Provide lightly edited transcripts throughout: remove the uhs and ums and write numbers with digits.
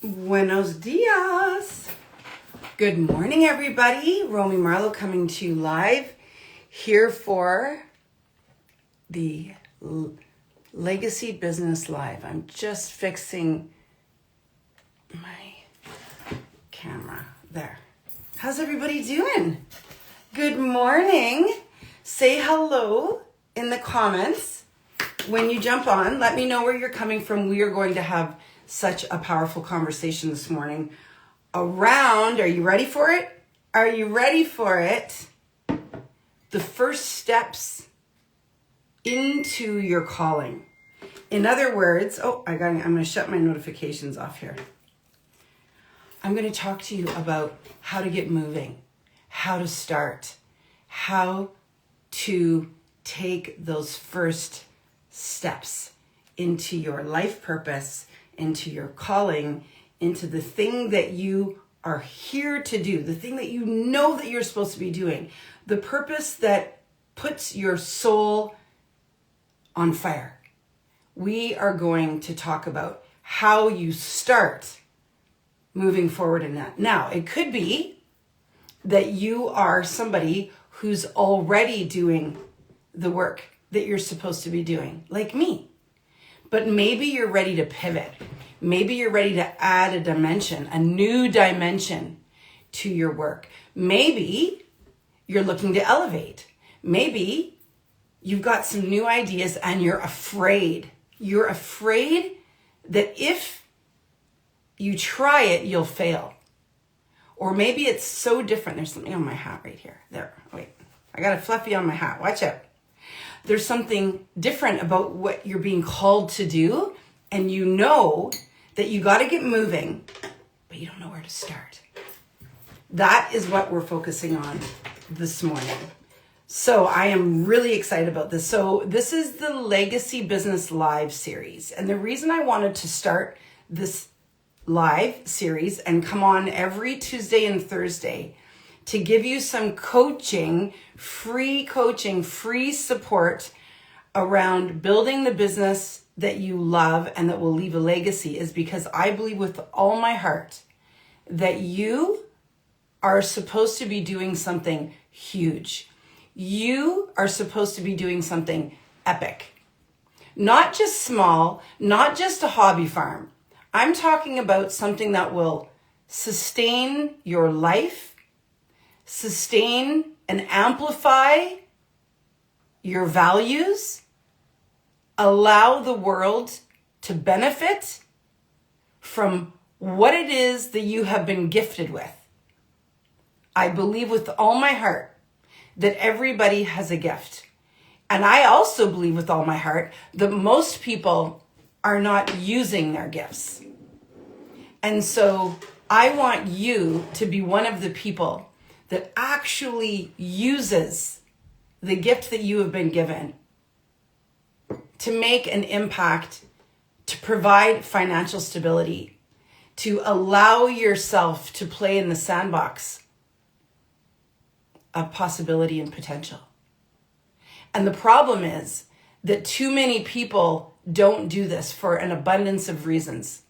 Buenos dias. Good morning, everybody. Romy Marlowe coming to you live here for the Legacy Business Live. I'm just fixing my camera there. How's everybody doing? Good morning. Say hello in the comments when you jump on. Let me know where you're coming from. We are going to have such a powerful conversation this morning around, are you ready for it? Are you ready for it? The first steps into your calling. In other words, I'm going to shut my notifications off here. I'm going to talk to you about how to get moving, how to start, how to take those first steps into your life purpose, into your calling, into the thing that you are here to do, the thing that you know that you're supposed to be doing, the purpose that puts your soul on fire. We are going to talk about how you start moving forward in that. Now, it could be that you are somebody who's already doing the work that you're supposed to be doing, like me. But maybe you're ready to pivot. Maybe you're ready to add a dimension, a new dimension to your work. Maybe you're looking to elevate. Maybe you've got some new ideas and you're afraid. You're afraid that if you try it, you'll fail. Or maybe it's so different. There's something on my hat right here. There, wait. I got a fluffy on my hat. Watch out. There's something different about what you're being called to do, and you know that you got to get moving, but you don't know where to start. That is what we're focusing on this morning. So I am really excited about this. So this is the Legacy Business Live series. And the reason I wanted to start this live series and come on every Tuesday and Thursday to give you some coaching, free support around building the business that you love and that will leave a legacy is because I believe with all my heart that you are supposed to be doing something huge. You are supposed to be doing something epic. Not just small, not just a hobby farm. I'm talking about something that will sustain your life, sustain and amplify your values, allow the world to benefit from what it is that you have been gifted with. I believe with all my heart that everybody has a gift. And I also believe with all my heart that most people are not using their gifts. And so I want you to be one of the people that actually uses the gift that you have been given to make an impact, to provide financial stability, to allow yourself to play in the sandbox of possibility and potential. And the problem is that too many people don't do this for an abundance of reasons.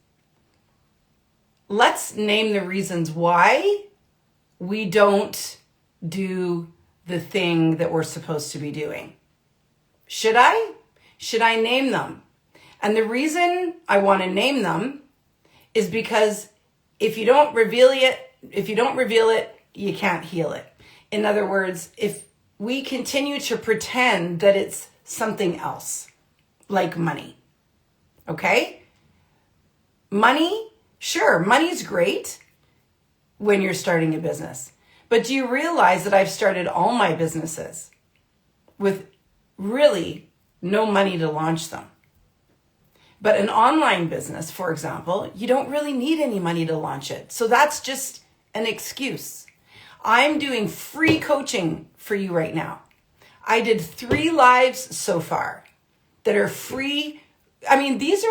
Let's name the reasons why we don't do the thing that we're supposed to be doing. Should I? Should I name them? And the reason I want to name them is because if you don't reveal it, you can't heal it. In other words, if we continue to pretend that it's something else, like money, okay? Money, sure, money's great when you're starting a business. But do you realize that I've started all my businesses with really no money to launch them? But an online business, for example, you don't really need any money to launch it. So that's just an excuse. I'm doing free coaching for you right now. I did 3 lives so far that are free. I mean, these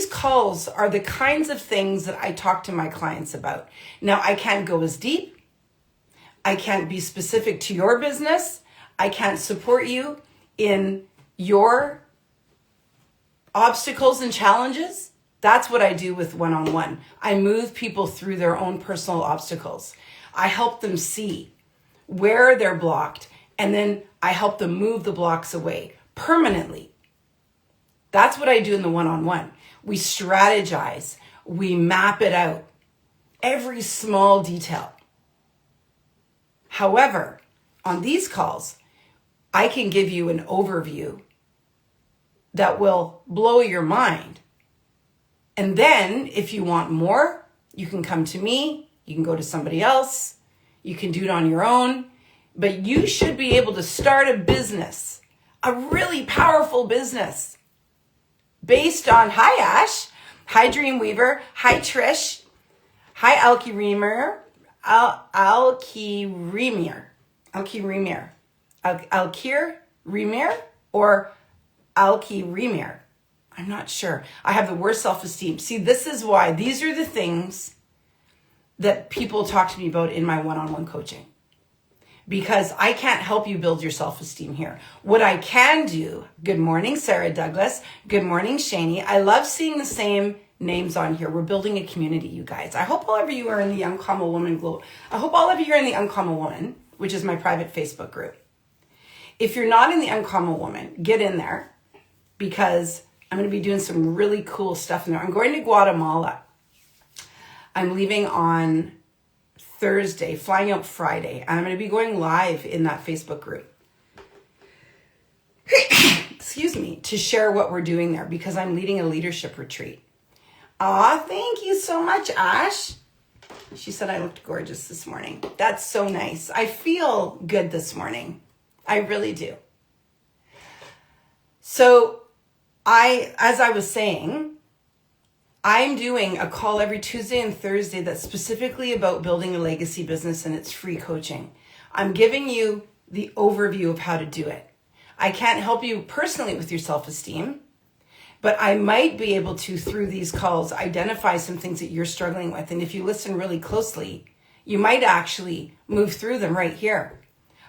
calls are the kinds of things that I talk to my clients about. Now, I can't go as deep. I can't be specific to your business. I can't support you in your obstacles and challenges. That's what I do with one-on-one. I move people through their own personal obstacles. I help them see where they're blocked, and then I help them move the blocks away permanently. That's what I do in the one-on-one. We strategize. We map it out. Every small detail. However, on these calls, I can give you an overview that will blow your mind. And then if you want more, you can come to me, you can go to somebody else, you can do it on your own, but you should be able to start a business, a really powerful business based on, hi Ash, hi Dreamweaver, hi Trish, hi Alki Reamer, Alki Remir, or Alki Remir. I'm not sure. I have the worst self-esteem. See, this is why. These are the things that people talk to me about in my one-on-one coaching. Because I can't help you build your self-esteem here. What I can do, good morning, Sarah Douglas. Good morning, Shani. I love seeing the same names on here. We're building a community, you guys. I hope all of you are in the Uncommon Woman Glow. I hope all of you are in the Uncommon Woman, which is my private Facebook group. If you're not in the Uncommon Woman, get in there because I'm going to be doing some really cool stuff in there. I'm going to Guatemala. I'm leaving on Thursday, flying out Friday, and I'm going to be going live in that Facebook group. Excuse me, to share what we're doing there because I'm leading a leadership retreat. Aw, thank you so much, Ash. She said I looked gorgeous this morning. That's so nice. I feel good this morning. I really do. So as I was saying, I'm doing a call every Tuesday and Thursday that's specifically about building a legacy business, and it's free coaching. I'm giving you the overview of how to do it. I can't help you personally with your self-esteem, but I might be able to, through these calls, identify some things that you're struggling with. And if you listen really closely, you might actually move through them right here.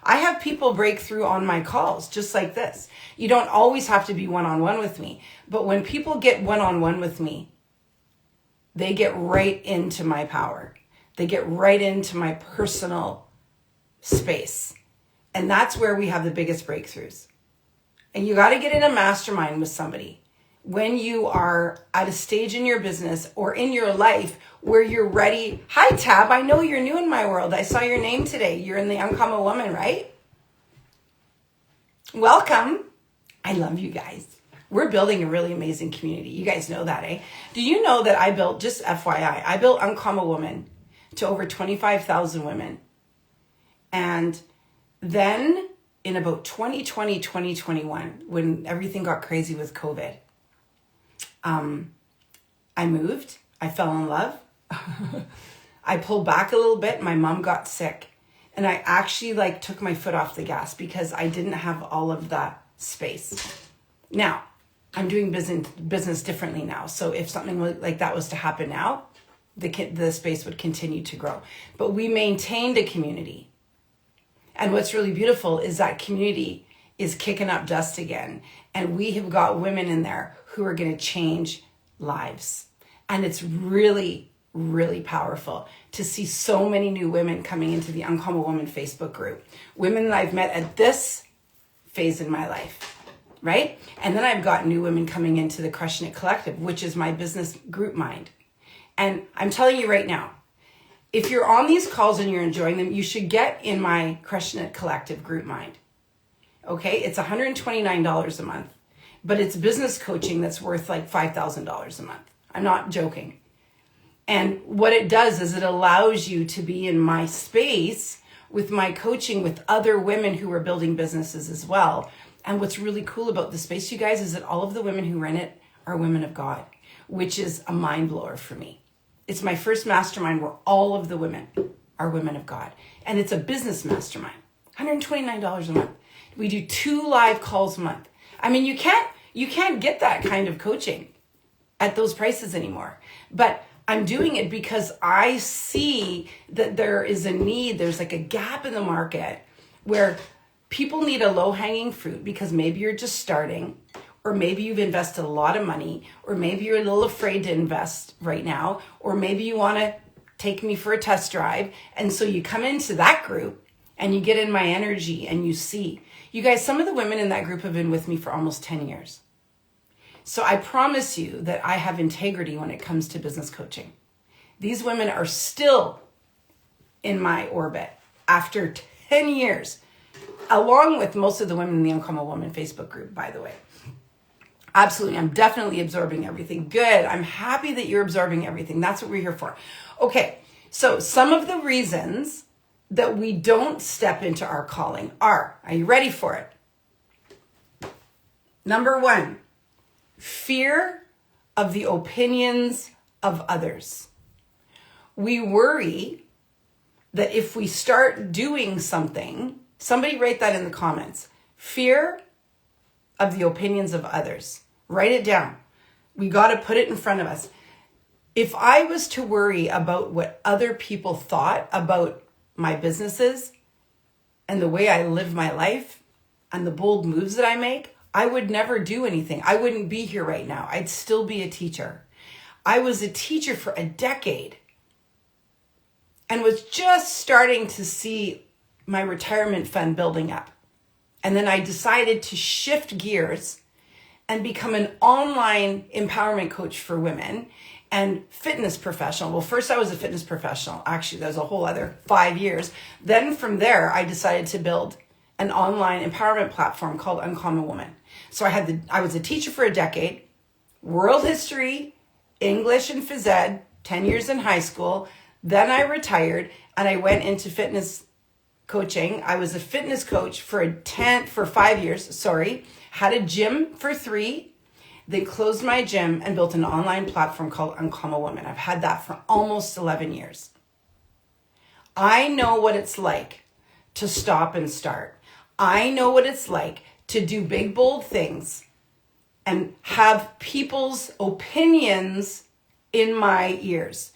I have people break through on my calls just like this. You don't always have to be one-on-one with me, but when people get one-on-one with me, they get right into my power. They get right into my personal space. And that's where we have the biggest breakthroughs. And you got to get in a mastermind with somebody when you are at a stage in your business or in your life where you're ready. Hi, Tab. I know you're new in my world. I saw your name today. You're in the Uncommon Woman, right? Welcome. I love you guys. We're building a really amazing community. You guys know that, eh? Do you know that I built, just FYI, I built Uncommon Woman to over 25,000 women. And then in about 2020, 2021, when everything got crazy with COVID, I moved. I fell in love. I pulled back a little bit. My mom got sick. And I actually took my foot off the gas because I didn't have all of that space. Now, I'm doing business differently now. So if something like that was to happen now, the space would continue to grow. But we maintained a community. And what's really beautiful is that community is kicking up dust again. And we have got women in there who are going to change lives. And it's really, really powerful to see so many new women coming into the Uncommon Woman Facebook group. Women that I've met at this phase in my life, right? And then I've got new women coming into the Crushing It Collective, which is my business group mind. And I'm telling you right now, if you're on these calls and you're enjoying them, you should get in my Crushing It Collective group mind. Okay? It's $129 a month, but it's business coaching that's worth $5,000 a month. I'm not joking. And what it does is it allows you to be in my space with my coaching with other women who are building businesses as well. And what's really cool about the space, you guys, is that all of the women who run it are women of God, which is a mind blower for me. It's my first mastermind where all of the women are women of God. And it's a business mastermind, $129 a month. We do 2 live calls a month. I mean, you can't get that kind of coaching at those prices anymore. But I'm doing it because I see that there is a need. There's a gap in the market where people need a low-hanging fruit because maybe you're just starting, or maybe you've invested a lot of money, or maybe you're a little afraid to invest right now, or maybe you want to take me for a test drive. And so you come into that group and you get in my energy and you see. You guys, some of the women in that group have been with me for almost 10 years. So I promise you that I have integrity when it comes to business coaching. These women are still in my orbit after 10 years, along with most of the women in the Uncommon Woman Facebook group, by the way. Absolutely. I'm definitely absorbing everything. Good. I'm happy that you're absorbing everything. That's what we're here for. Okay. So some of the reasons that we don't step into our calling are you ready for it? Number one, fear of the opinions of others. We worry that if we start doing something, somebody write that in the comments. Fear of the opinions of others. Write it down. We got to put it in front of us. If I was to worry about what other people thought about my businesses and the way I live my life and the bold moves that I make, I would never do anything. I wouldn't be here right now. I'd still be a teacher. I was a teacher for a decade and was just starting to see my retirement fund building up. And then I decided to shift gears and become an online empowerment coach for women and fitness professional. Well, first I was a fitness professional. Actually, that was a whole other 5 years. Then from there, I decided to build an online empowerment platform called Uncommon Woman. So I was a teacher for a decade, world history, English and phys ed, 10 years in high school. Then I retired and I went into fitness coaching. I was a fitness coach for 5 years, had a gym for 3, then closed my gym and built an online platform called Uncommon Woman. I've had that for almost 11 years. I know what it's like to stop and start. I know what it's like to do big, bold things and have people's opinions in my ears.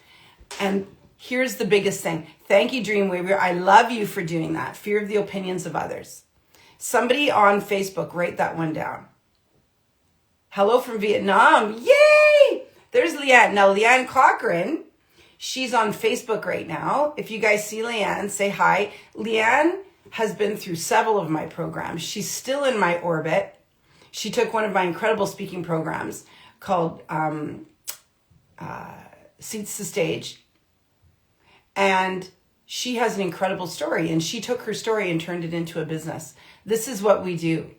And here's the biggest thing. Thank you, Dreamweaver. I love you for doing that. Fear of the opinions of others. Somebody on Facebook, write that one down. Hello from Vietnam. Yay! There's Leanne. Now, Leanne Cochran, she's on Facebook right now. If you guys see Leanne, say hi. Leanne has been through several of my programs. She's still in my orbit. She took one of my incredible speaking programs called Seats to Stage. And she has an incredible story, and she took her story and turned it into a business. This is what we do.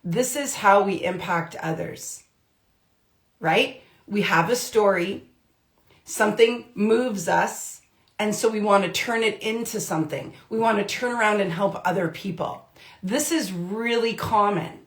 This is how we impact others, right? We have a story, something moves us, and so we want to turn it into something. We want to turn around and help other people. This is really common.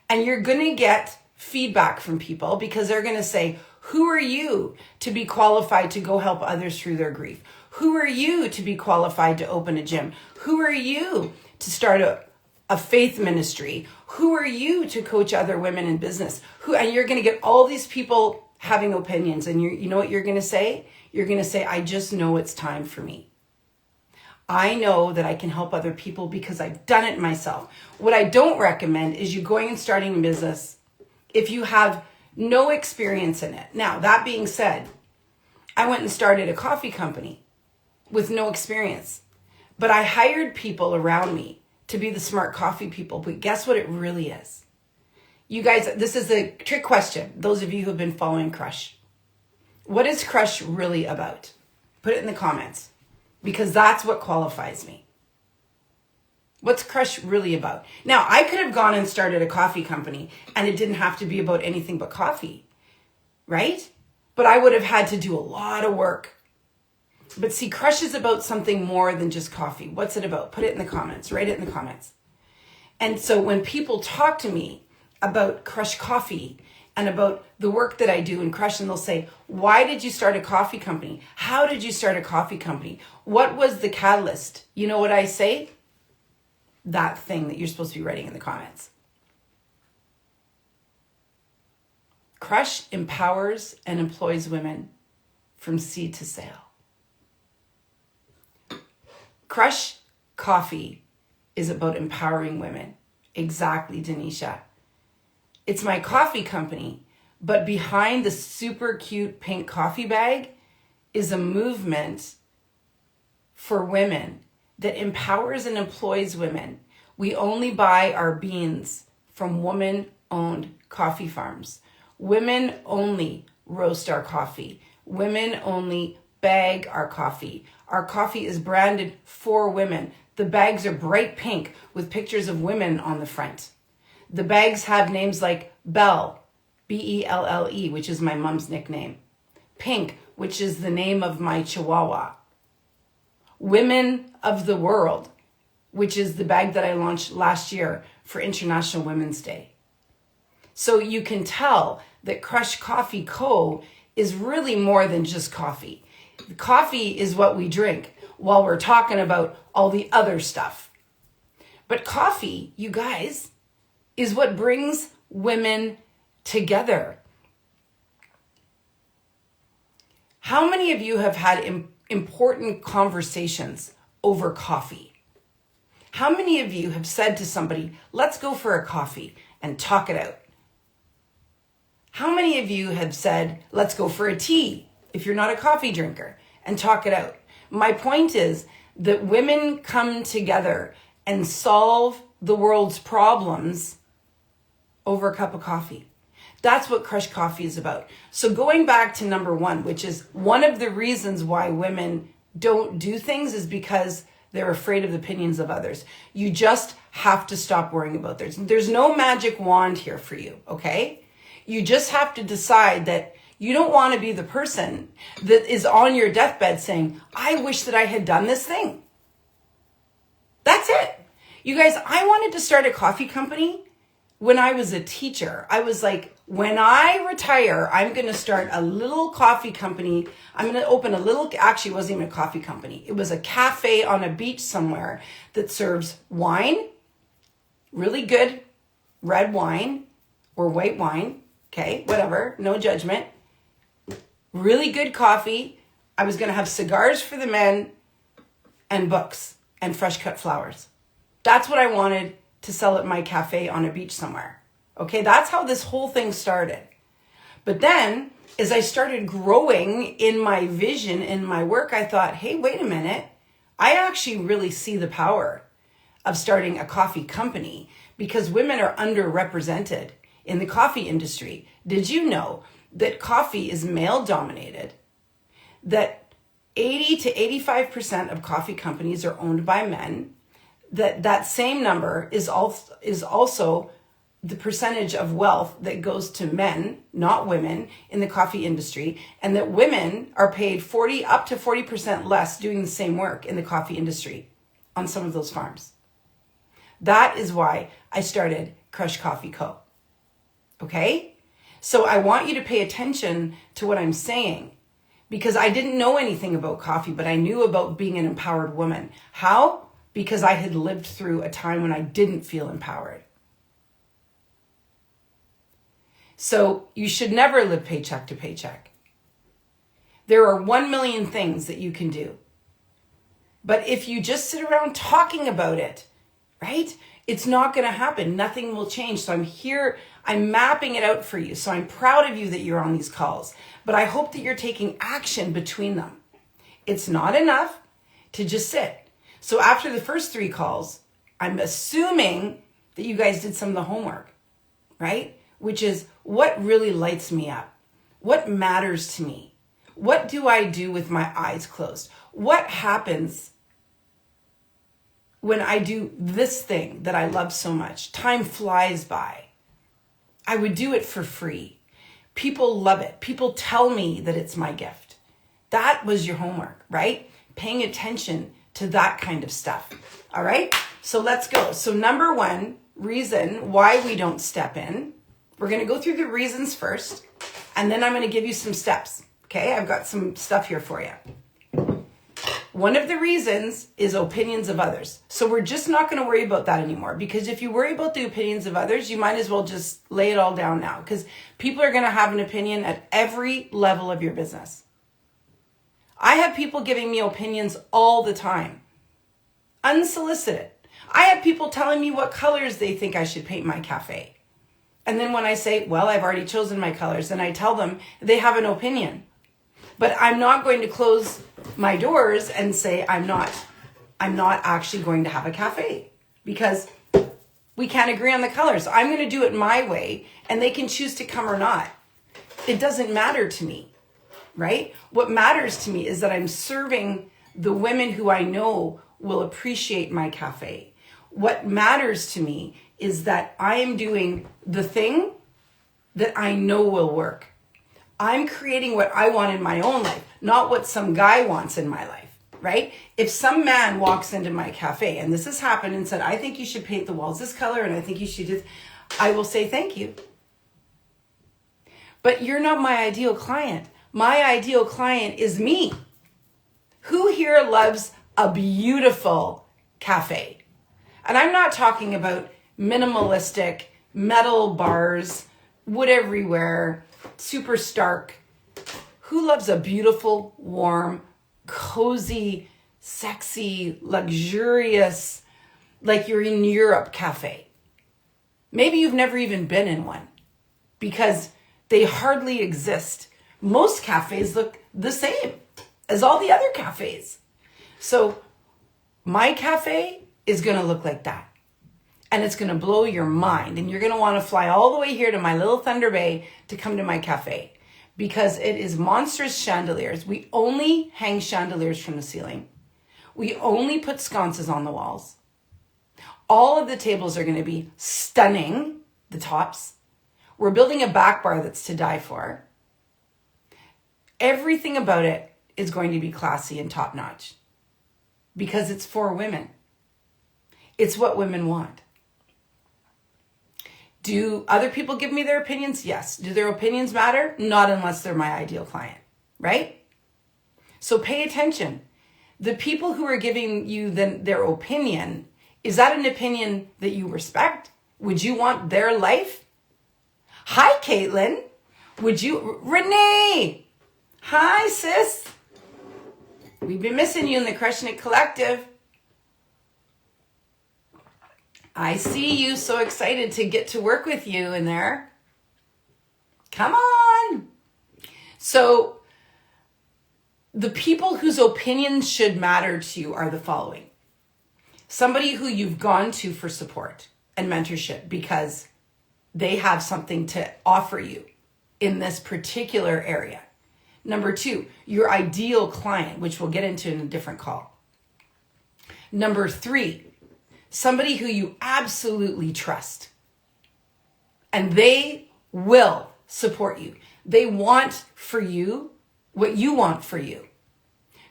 And you're going to get feedback from people because they're going to say, who are you to be qualified to go help others through their grief? Who are you to be qualified to open a gym? Who are you to start a faith ministry? Who are you to coach other women in business? And you're going to get all these people having opinions. And you know what you're going to say? You're going to say, I just know it's time for me. I know that I can help other people because I've done it myself. What I don't recommend is you going and starting a business if you have no experience in it. Now, that being said, I went and started a coffee company with no experience. But I hired people around me to be the smart coffee people. But guess what it really is? You guys, this is a trick question. Those of you who have been following Crush. What is Crush really about? Put it in the comments. Because that's what qualifies me. What's Crush really about? Now, I could have gone and started a coffee company and it didn't have to be about anything but coffee. Right? But I would have had to do a lot of work. But see, Crush is about something more than just coffee. What's it about? Put it in the comments. Write it in the comments. And so when people talk to me about Crush Coffee and about the work that I do in Crush, and they'll say, why did you start a coffee company? How did you start a coffee company? What was the catalyst? You know what I say? That thing that you're supposed to be writing in the comments. Crush empowers and employs women from seed to sale. Crush Coffee is about empowering women. Exactly, Denisha. It's my coffee company. But behind the super cute pink coffee bag is a movement for women that empowers and employs women. We only buy our beans from woman-owned coffee farms. Women only roast our coffee. Women only bag our coffee. Our coffee is branded for women. The bags are bright pink with pictures of women on the front. The bags have names like Belle, Belle, which is my mom's nickname. Pink, which is the name of my Chihuahua. Women of the World, which is the bag that I launched last year for International Women's Day. So you can tell that Crush Coffee Co. is really more than just coffee. Coffee is what we drink while we're talking about all the other stuff. But coffee, you guys, is what brings women together. How many of you have had important conversations over coffee? How many of you have said to somebody, let's go for a coffee and talk it out? How many of you have said, let's go for a tea if you're not a coffee drinker and talk it out? My point is that women come together and solve the world's problems over a cup of coffee. That's what Crush Coffee is about. So going back to number one, which is one of the reasons why women don't do things is because they're afraid of the opinions of others. You just have to stop worrying about theirs. There's no magic wand here for you, okay? You just have to decide that you don't want to be the person that is on your deathbed saying, I wish that I had done this thing. That's it. You guys, I wanted to start a coffee company when I was a teacher. I was like, when I retire, I'm going to start a little coffee company. I'm going to open a little, actually it wasn't even a coffee company. It was a cafe on a beach somewhere that serves wine, really good red wine or white wine. Okay, whatever, no judgment. Really good coffee. I was going to have cigars for the men and books and fresh cut flowers. That's what I wanted to sell at my cafe on a beach somewhere. Okay, that's how this whole thing started. But then, as I started growing in my vision, in my work, I thought, hey, wait a minute. I actually really see the power of starting a coffee company because women are underrepresented in the coffee industry. Did you know that coffee is male dominated? That 80 to 85% of coffee companies are owned by men? That same number is also the percentage of wealth that goes to men, not women, in the coffee industry, and that women are paid up to 40% less doing the same work in the coffee industry on some of those farms. That is why I started Crush Coffee Co. Okay? So I want you to pay attention to what I'm saying because I didn't know anything about coffee, but I knew about being an empowered woman. How? Because I had lived through a time when I didn't feel empowered. So you should never live paycheck to paycheck. There are 1 million things that you can do. But if you just sit around talking about it, right? It's not going to happen. Nothing will change. So I'm here. I'm mapping it out for you. So I'm proud of you that you're on these calls. But I hope that you're taking action between them. It's not enough to just sit. So after the first 3 calls, I'm assuming that you guys did some of the homework, right? Which is what really lights me up? What matters to me? What do I do with my eyes closed? What happens when I do this thing that I love so much? Time flies by. I would do it for free. People love it. People tell me that it's my gift. That was your homework, right? Paying attention to that kind of stuff. All right, so let's go. So number 1 reason why we don't step in, we're going to go through the reasons first, and then I'm going to give you some steps. Okay, I've got some stuff here for you. One of the reasons is opinions of others. So we're just not going to worry about that anymore, because if you worry about the opinions of others, you might as well just lay it all down now, because people are going to have an opinion at every level of your business. I have people giving me opinions all the time, unsolicited. I have people telling me what colors they think I should paint my cafe. And then when I say, well, I've already chosen my colors, then I tell them they have an opinion. But I'm not going to close my doors and say I'm not actually going to have a cafe because we can't agree on the colors. I'm going to do it my way and they can choose to come or not. It doesn't matter to me, right? What matters to me is that I'm serving the women who I know will appreciate my cafe. What matters to me is that I am doing the thing that I know will work. I'm creating what I want in my own life, not what some guy wants in my life, right? If some man walks into my cafe, and this has happened, and said, I think you should paint the walls this color, and I think you should do, I will say thank you. But you're not my ideal client. My ideal client is me. Who here loves a beautiful cafe? And I'm not talking about minimalistic metal bars, wood everywhere, super stark. Who loves a beautiful, warm, cozy, sexy, luxurious, like you're in Europe cafe? Maybe you've never even been in one because they hardly exist. Most cafes look the same as all the other cafes. So my cafe is going to look like that. And it's going to blow your mind. And you're going to want to fly all the way here to my little Thunder Bay to come to my cafe because it is monstrous chandeliers. We only hang chandeliers from the ceiling. We only put sconces on the walls. All of the tables are going to be stunning, the tops. We're building a back bar that's to die for. Everything about it is going to be classy and top notch because it's for women. It's what women want. Do other people give me their opinions? Yes. Do their opinions matter? Not unless they're my ideal client, right? So pay attention. The people who are giving you their opinion, is that an opinion that you respect? Would you want their life? Hi, Caitlin. Would you? Renee. Hi, sis. We've been missing you in the Crushing It Collective. I see you, so excited to get to work with you in there. Come on. So the people whose opinions should matter to you are the following. Somebody who you've gone to for support and mentorship because they have something to offer you in this particular area. Number 2, your ideal client, which we'll get into in a different call. Number 3, somebody who you absolutely trust. And they will support you. They want for you what you want for you.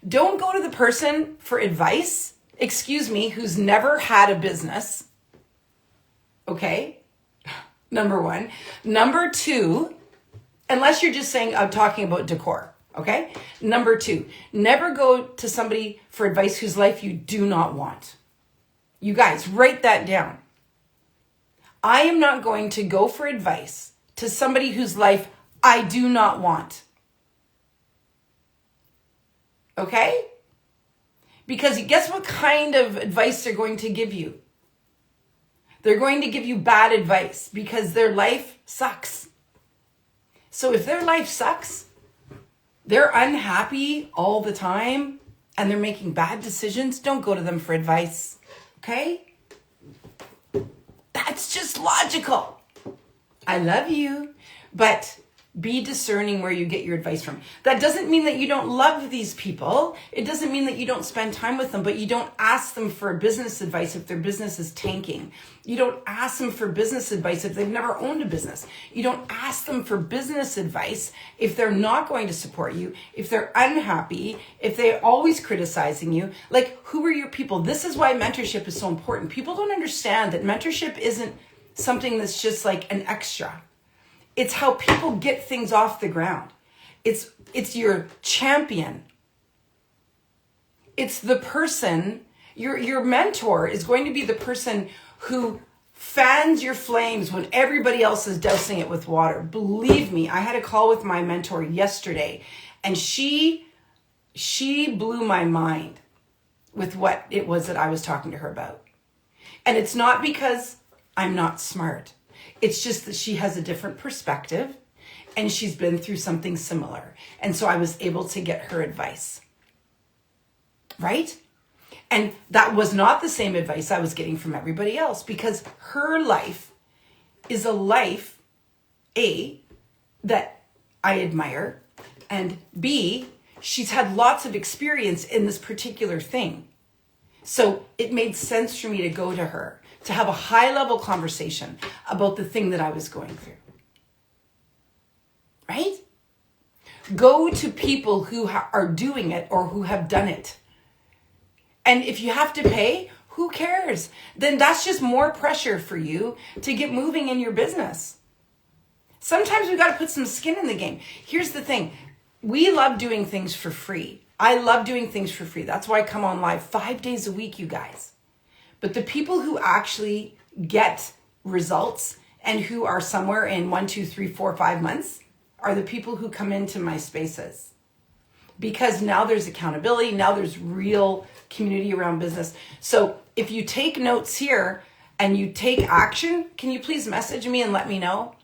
Don't go to the person for advice, who's never had a business. Okay? Number 1. Number 2, unless you're just saying, I'm talking about decor. Okay? Number 2, never go to somebody for advice whose life you do not want. You guys, write that down. I am not going to go for advice to somebody whose life I do not want. Okay? Because guess what kind of advice they're going to give you? They're going to give you bad advice because their life sucks. So if their life sucks, they're unhappy all the time, and they're making bad decisions, don't go to them for advice. Okay? That's just logical. I love you, but be discerning where you get your advice from. That doesn't mean that you don't love these people. It doesn't mean that you don't spend time with them, but you don't ask them for business advice if their business is tanking. You don't ask them for business advice if they've never owned a business. You don't ask them for business advice if they're not going to support you, if they're unhappy, if they're always criticizing you. Like, who are your people? This is why mentorship is so important. People don't understand that mentorship isn't something that's just like an extra. It's how people get things off the ground. It's your champion. It's the person, your mentor is going to be the person who fans your flames when everybody else is dousing it with water. Believe me, I had a call with my mentor yesterday, and she blew my mind with what it was that I was talking to her about. And it's not because I'm not smart. It's just that she has a different perspective and she's been through something similar. And so I was able to get her advice. Right? And that was not the same advice I was getting from everybody else, because her life is a life, A, that I admire, and B, she's had lots of experience in this particular thing. So it made sense for me to go to her, to have a high-level conversation about the thing that I was going through. Right? Go to people who are doing it or who have done it. And if you have to pay, who cares? Then that's just more pressure for you to get moving in your business. Sometimes we got to put some skin in the game. Here's the thing. We love doing things for free. I love doing things for free. That's why I come on live 5 days a week, you guys. But the people who actually get results and who are somewhere in 1, 2, 3, 4, 5 months are the people who come into my spaces. Because now there's accountability. Now there's real community around business. So if you take notes here and you take action, can you please message me and let me know?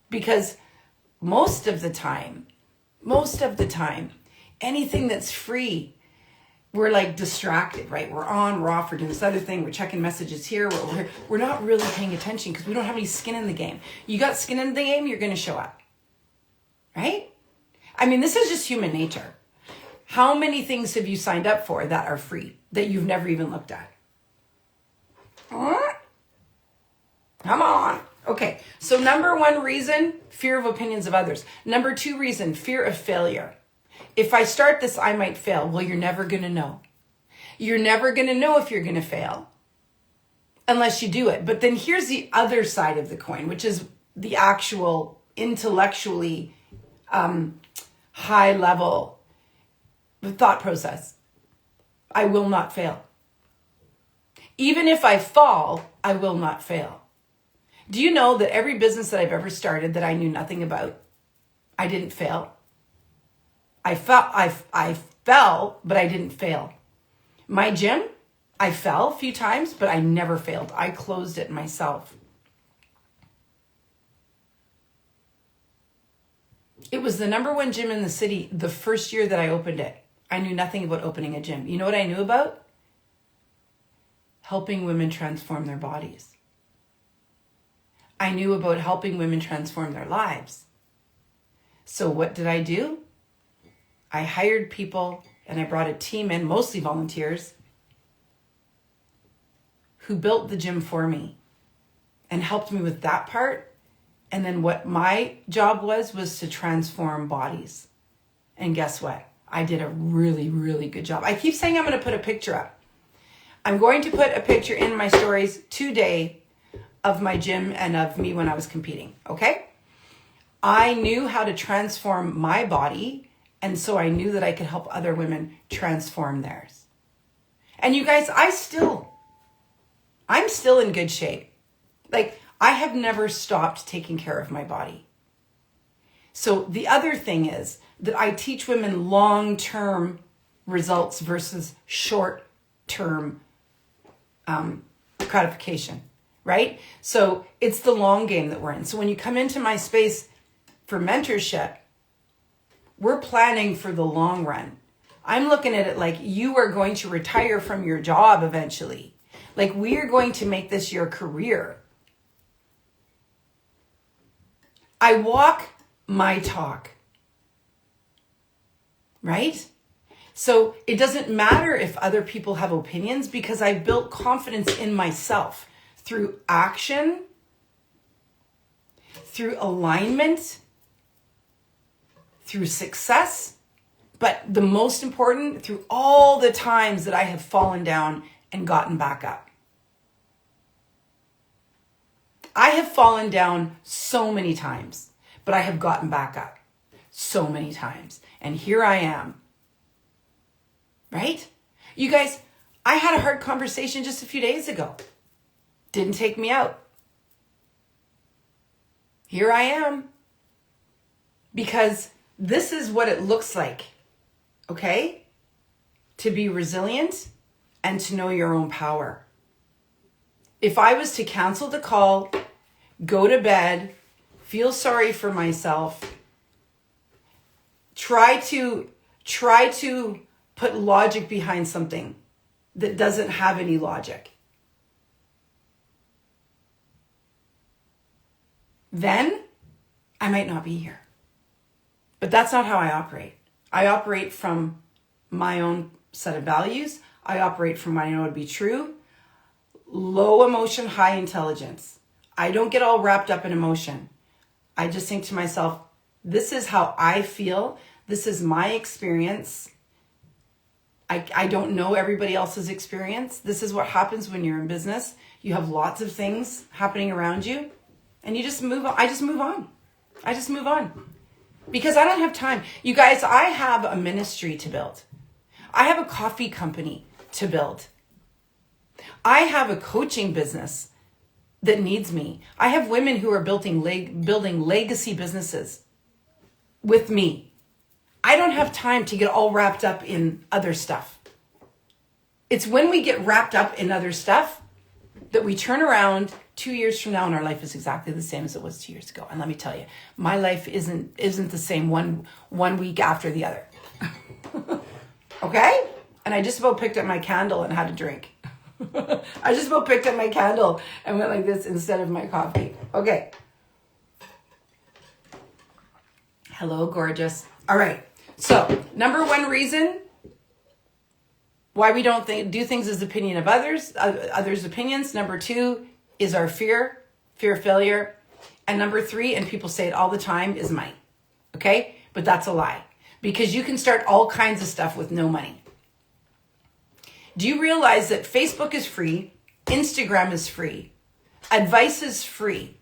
Because most of the time, anything that's free, we're like distracted, right? We're on, we're off, we're doing this other thing, we're checking messages here, we're not really paying attention because we don't have any skin in the game. You got skin in the game, you're going to show up, right? I mean, this is just human nature. How many things have you signed up for that are free that you've never even looked at? Come on. Okay, so number 1 reason, fear of opinions of others. Number 2 reason, fear of failure. If I start this, I might fail. Well, you're never going to know. You're never going to know if you're going to fail unless you do it. But then here's the other side of the coin, which is the actual intellectually high level thought process. I will not fail. Even if I fall, I will not fail. Do you know that every business that I've ever started that I knew nothing about, I didn't fail? I fell, but I didn't fail. My gym, I fell a few times, but I never failed. I closed it myself. It was the number 1 gym in the city the first year that I opened it. I knew nothing about opening a gym. You know what I knew about? Helping women transform their bodies. I knew about helping women transform their lives. So what did I do? I hired people and I brought a team in, mostly volunteers, who built the gym for me and helped me with that part. And then what my job was to transform bodies. And guess what? I did a really, really good job. I keep saying I'm going to put a picture up. I'm going to put a picture in my stories today of my gym and of me when I was competing, okay? I knew how to transform my body, and so I knew that I could help other women transform theirs. And you guys, I'm still in good shape. Like, I have never stopped taking care of my body. So the other thing is that I teach women long-term results versus short-term gratification, right? So it's the long game that we're in. So when you come into my space for mentorship, we're planning for the long run. I'm looking at it like you are going to retire from your job eventually. Like, we are going to make this your career. I walk my talk, right? So it doesn't matter if other people have opinions, because I built confidence in myself through action, through alignment, through success, but the most important, through all the times that I have fallen down and gotten back up. I have fallen down so many times, but I have gotten back up so many times. And here I am. Right? You guys, I had a hard conversation just a few days ago. Didn't take me out. Here I am. Because this is what it looks like, okay? To be resilient and to know your own power. If I was to cancel the call go to bed, feel sorry for myself, try to put logic behind something that doesn't have any logic. Then I might not be here. But that's not how I operate. I operate from my own set of values. I operate from what I know to be true. Low emotion, high intelligence. I don't get all wrapped up in emotion. I just think to myself, this is how I feel. This is my experience. I don't know everybody else's experience. This is what happens when you're in business. You have lots of things happening around you and you just move on. I just move on because I don't have time. You guys, I have a ministry to build. I have a coffee company to build. I have a coaching business that needs me. I have women who are building legacy businesses with me. I don't have time to get all wrapped up in other stuff. It's when we get wrapped up in other stuff that we turn around 2 years from now and our life is exactly the same as it was 2 years ago. And let me tell you, my life isn't the same one week after the other. Okay? And I just about picked up my candle and had a drink. I just about picked up my candle and went like this instead of my coffee. Okay. Hello, gorgeous. All right. So, number one reason why we don't do things is the opinion of others' opinions. Number two is our fear of failure. And number three, and people say it all the time, is money. Okay? But that's a lie. Because you can start all kinds of stuff with no money. Do you realize that Facebook is free? Instagram is free. Advice is free.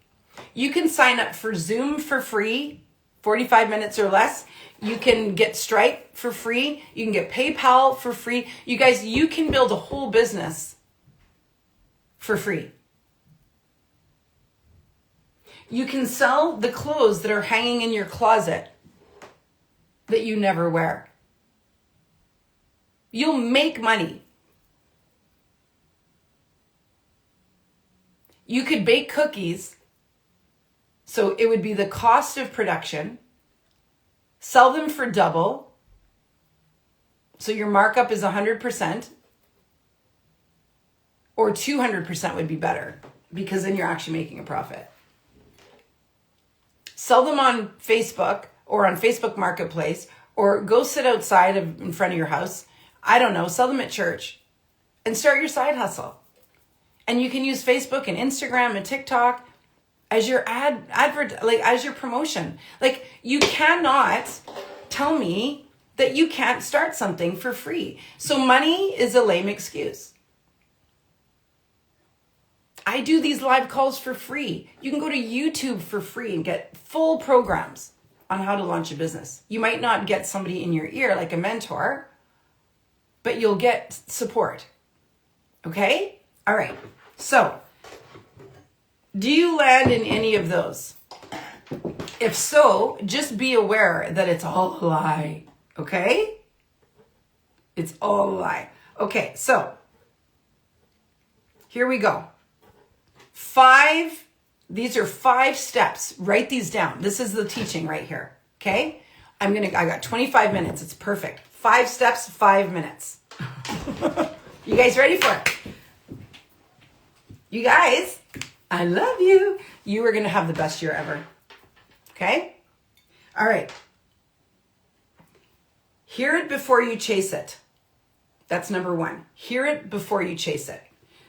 You can sign up for Zoom for free, 45 minutes or less. You can get Stripe for free. You can get PayPal for free. You guys, you can build a whole business for free. You can sell the clothes that are hanging in your closet that you never wear. You'll make money. You could bake cookies, so it would be the cost of production. Sell them for double. So your markup is 100%. Or 200% would be better because then you're actually making a profit. Sell them on Facebook or on Facebook Marketplace or go sit outside in front of your house. I don't know, sell them at church and start your side hustle. And you can use Facebook and Instagram and TikTok as your as your promotion. Like, you cannot tell me that you can't start something for free. So money is a lame excuse. I do these live calls for free. You can go to YouTube for free and get full programs on how to launch a business. You might not get somebody in your ear like a mentor, but you'll get support. Okay? All right. So, do you land in any of those? If so, just be aware that it's all a lie, okay? It's all a lie. Okay, so here we go. These are 5 steps. Write these down. This is the teaching right here, okay? I got 25 minutes. It's perfect. 5 steps, 5 minutes. You guys ready for it? You guys, I love you. You are going to have the best year ever. Okay? All right. Hear it before you chase it. That's number 1. Hear it before you chase it.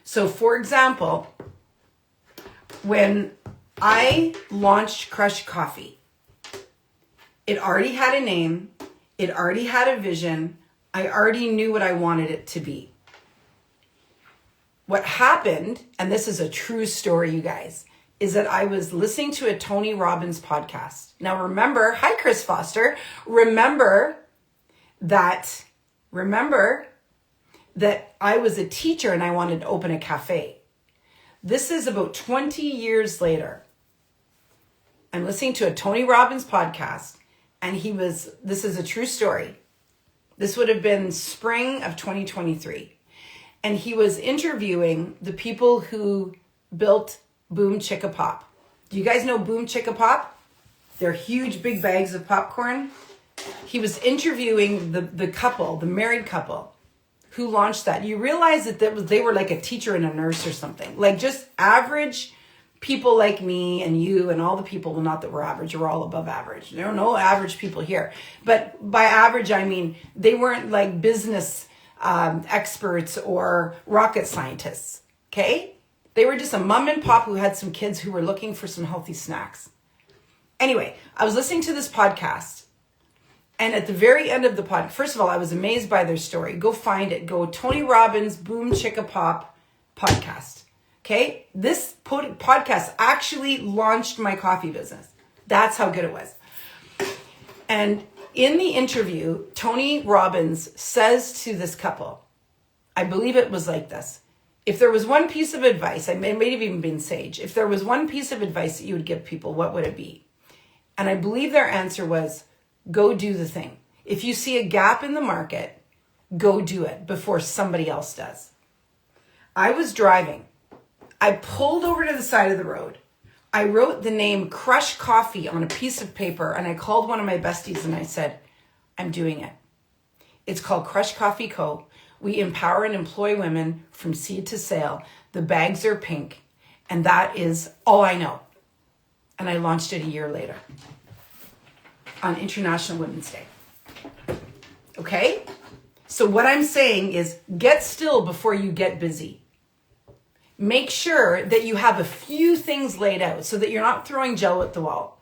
So, for example, when I launched Crush Coffee, it already had a name. It already had a vision. I already knew what I wanted it to be. What happened, and this is a true story, you guys, is that I was listening to a Tony Robbins podcast. Now remember, hi Chris Foster, remember that I was a teacher and I wanted to open a cafe. This is about 20 years later. I'm listening to a Tony Robbins podcast and this is a true story. This would have been spring of 2023. And he was interviewing the people who built Boom Chicka Pop. Do you guys know Boom Chicka Pop? They're huge, big bags of popcorn. He was interviewing the couple, the married couple, who launched that. You realize that they were like a teacher and a nurse or something. Like just average people like me and you and all the people, well, not that we're average, we're all above average. There are no average people here. But by average, I mean, they weren't like business experts or rocket scientists, okay? They were just a mom and pop who had some kids who were looking for some healthy snacks. Anyway, I was listening to this podcast, and at the very end of the pod, first of all, I was amazed by their story. Go find it. Go Tony Robbins Boom Chicka Pop podcast. Okay? This podcast actually launched my coffee business. That's how good it was. And in the interview, Tony Robbins says to this couple, I believe it was like this. If there was one piece of advice, it may have even been sage. If there was one piece of advice that you would give people, what would it be? And I believe their answer was, go do the thing. If you see a gap in the market, go do it before somebody else does. I was driving. I pulled over to the side of the road. I wrote the name Crush Coffee on a piece of paper, and I called one of my besties and I said, I'm doing it. It's called Crush Coffee Co. We empower and employ women from seed to sale. The bags are pink, and that is all I know. And I launched it a year later on International Women's Day. Okay? So what I'm saying is get still before you get busy. Make sure that you have a few things laid out so that you're not throwing gel at the wall.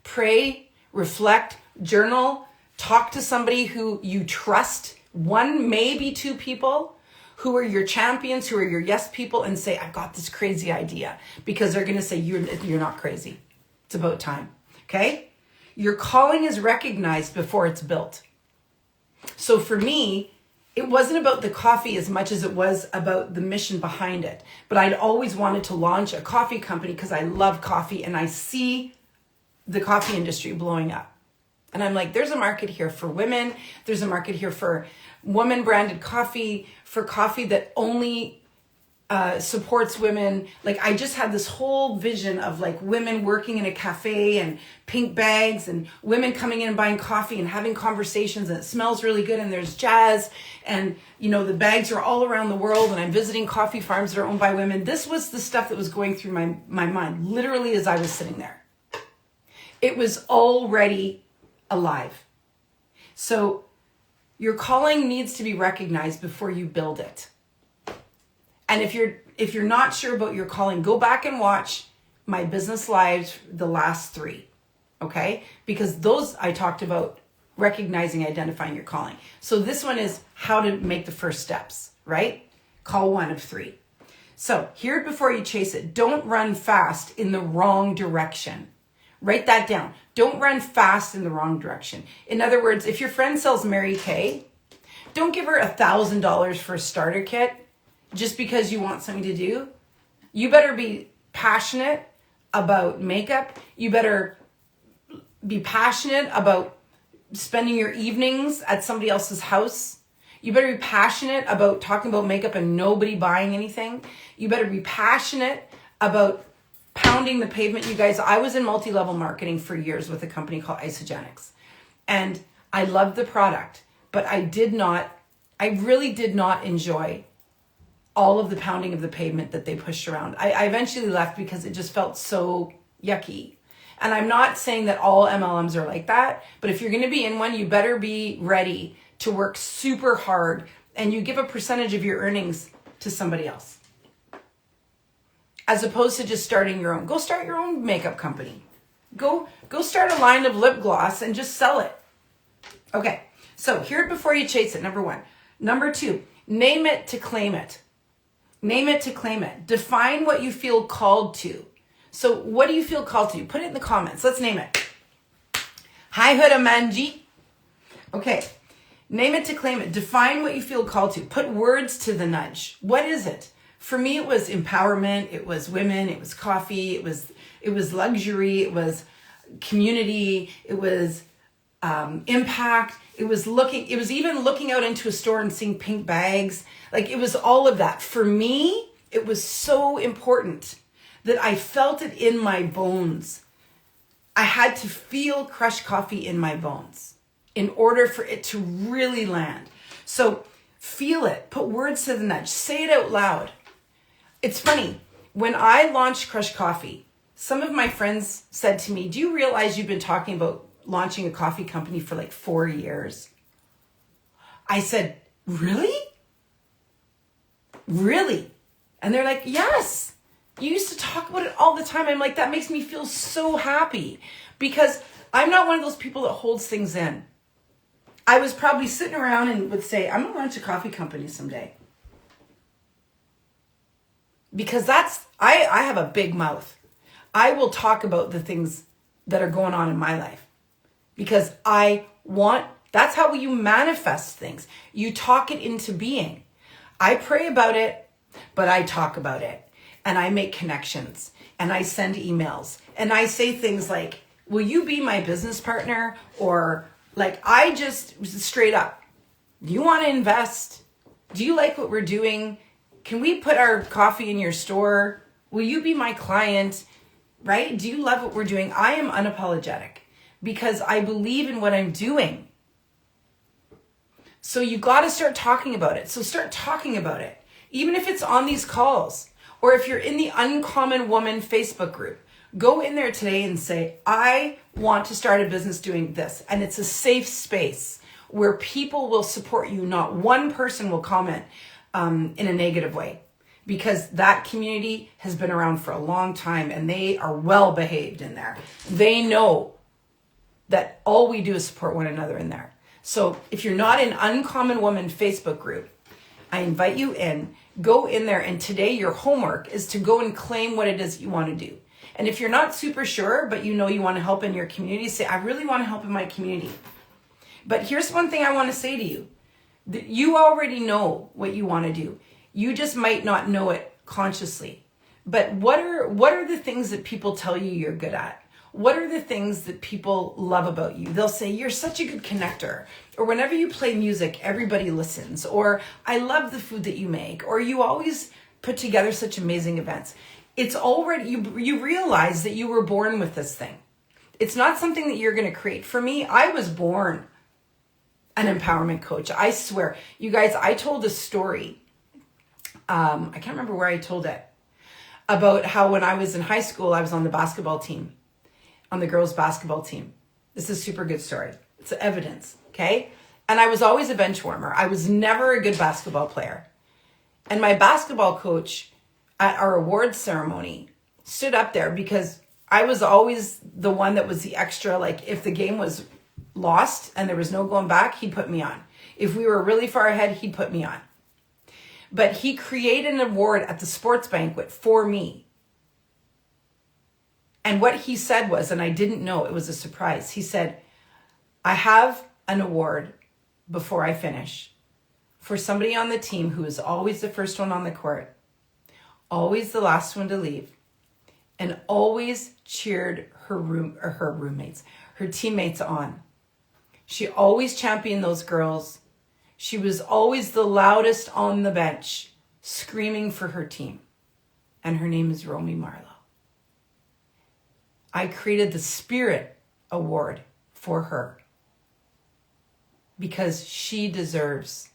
Pray, reflect, journal, talk to somebody who you trust, one, maybe two people who are your champions, who are your yes people, and say, I've got this crazy idea, because they're going to say, you're not crazy. It's about time. Okay? Your calling is recognized before it's built. So for me, it wasn't about the coffee as much as it was about the mission behind it. But I'd always wanted to launch a coffee company because I love coffee and I see the coffee industry blowing up. And I'm like, there's a market here for women. There's a market here for woman branded coffee, for coffee that only supports women. Like I just had this whole vision of like women working in a cafe and pink bags and women coming in and buying coffee and having conversations, and it smells really good and there's jazz and you know the bags are all around the world and I'm visiting coffee farms that are owned by women. This was the stuff that was going through my mind literally as I was sitting there. It was already alive. So your calling needs to be recognized before you build it. And if you're not sure about your calling, go back and watch my business lives, the last 3, okay? Because those I talked about recognizing, identifying your calling. So this one is how to make the first steps, right? Call 1 of 3. So hear it before you chase it. Don't run fast in the wrong direction. Write that down. Don't run fast in the wrong direction. In other words, if your friend sells Mary Kay, don't give her $1,000 for a starter kit just because you want something to do. You better be passionate about makeup. You better be passionate about spending your evenings at somebody else's house. You better be passionate about talking about makeup and nobody buying anything. You better be passionate about pounding the pavement. You guys, I was in multi-level marketing for years with a company called Isogenics. And I loved the product, but I really did not enjoy all of the pounding of the pavement that they pushed around. I eventually left because it just felt so yucky. And I'm not saying that all MLMs are like that, but if you're going to be in one, you better be ready to work super hard and you give a percentage of your earnings to somebody else, as opposed to just starting your own. Go start your own makeup company. Go start a line of lip gloss and just sell it. Okay, so hear it before you chase it, number 1. Number 2, name it to claim it. Name it to claim it. Define what you feel called to. So what do you feel called to? Put it in the comments. Let's name it. Hi, Huda Manji. Okay, name it to claim it. Define what you feel called to. Put words to the nudge. What is it? For me, it was empowerment. It was women. It was coffee. It was luxury. It was community. It was impact. It was even looking out into a store and seeing pink bags. Like it was all of that. For me, it was so important that I felt it in my bones. I had to feel crushed coffee in my bones in order for it to really land. So feel it, put words to the nudge, say it out loud. It's funny, when I launched Crush Coffee, some of my friends said to me, do you realize you've been talking about launching a coffee company for like 4 years? I said, really? Really? And they're like, yes. You used to talk about it all the time. I'm like, that makes me feel so happy because I'm not one of those people that holds things in. I was probably sitting around and would say, I'm going to launch a coffee company someday. Because I have a big mouth. I will talk about the things that are going on in my life because that's how you manifest things. You talk it into being. I pray about it, but I talk about it. And I make connections and I send emails and I say things like, will you be my business partner? Or like, I just straight up, do you want to invest? Do you like what we're doing? Can we put our coffee in your store? Will you be my client? Right? Do you love what we're doing? I am unapologetic because I believe in what I'm doing. So you got to start talking about it. So start talking about it. Even if it's on these calls. Or if you're in the Uncommon Woman Facebook group, go in there today and say, I want to start a business doing this. And it's a safe space where people will support you. Not one person will comment in a negative way because that community has been around for a long time and they are well behaved in there. They know that all we do is support one another in there. So if you're not in Uncommon Woman Facebook group, I invite you in. Go in there, and today your homework is to go and claim what it is you want to do. And if you're not super sure, but you know you want to help in your community, say, I really want to help in my community. But here's one thing I want to say to you. You already know what you want to do. You just might not know it consciously. But what are the things that people tell you you're good at? What are the things that people love about you? They'll say, you're such a good connector. Or whenever you play music, everybody listens. Or I love the food that you make. Or you always put together such amazing events. It's already, you realize that you were born with this thing. It's not something that you're going to create. For me, I was born an empowerment coach. I swear. You guys, I told a story. I can't remember where I told it. About how when I was in high school, I was on the basketball team. On the girls' basketball team. This is a super good story. It's evidence, okay? And I was always a bench warmer. I was never a good basketball player. And my basketball coach at our awards ceremony stood up there because I was always the one that was the extra, like if the game was lost and there was no going back, he'd put me on. If we were really far ahead, he'd put me on. But he created an award at the sports banquet for me. And what he said was, and I didn't know, it was a surprise. He said, I have an award before I finish for somebody on the team who is always the first one on the court, always the last one to leave, and always cheered her teammates on. She always championed those girls. She was always the loudest on the bench, screaming for her team. And her name is Romy Marlowe. I created the Spirit Award for her because she deserves